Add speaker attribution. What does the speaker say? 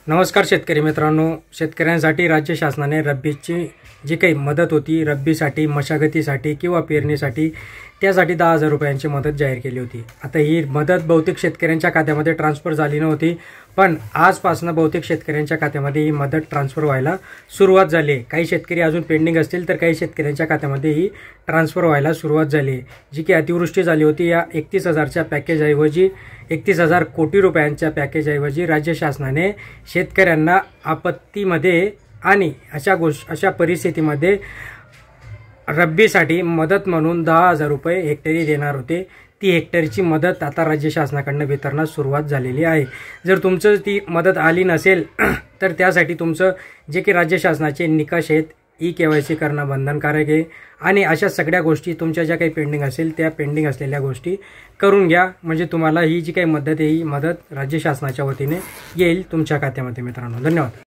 Speaker 1: नमस्कार शेतकरी मित्रांनो, शेतकऱ्यांसाठी राज्य शासनाने रब्बीची जी काही मदत होती, रब्बीसाठी मशागतीसाठी किंवा पेरणीसाठी त्यासाठी 10,000 रुपयांची मदत जाहीर केली होती। आता ही मदत बहुतेक शेतकऱ्यांच्या खात्यामध्ये ट्रान्सफर झाली नव्हती, पण आजपासून बहुतेक शेतकऱ्यांच्या खात्यामध्ये ही मदत ट्रान्सफर व्हायला सुरुवात झाली आहे। काही शेतकरी अजून पेंडिंग असतील तर काही शेतकऱ्यांच्या खात्यामध्ये ही ट्रान्सफर व्हायला सुरुवात झाली आहे। जी की अतिवृष्टी झाली होती या 31,000च्या पॅकेजऐवजी 31,000 कोटी रुपयांच्या पॅकेजऐवजी राज्य शासनाने शेतकऱ्यांना आपत्तीमध्ये आणि अशा परिस्थितीमध्ये रब्बीसाठी मदत म्हणून 10,000 रुपये हेक्टरी देणार होते। ती हेक्टरची मदत आता राज्य शासनाकडून वितरणास सुरुवात झालेली आहे। जर तुमचं ती मदत आली नसेल तर त्यासाठी तुमचं जे की राज्य शासनाचे निकष आहेत, ई-KYC करणं बंधनकारक आहे आणि अशा सगळ्या गोष्टी तुमच्या ज्या काही पेंडिंग असेल त्या पेंडिंग असलेल्या गोष्टी करून घ्या, म्हणजे तुम्हाला ही जी काही मदत आहे ही मदत राज्य शासनाच्या वतीने येईल तुमच्या खात्यामध्ये। मित्रांनो, धन्यवाद।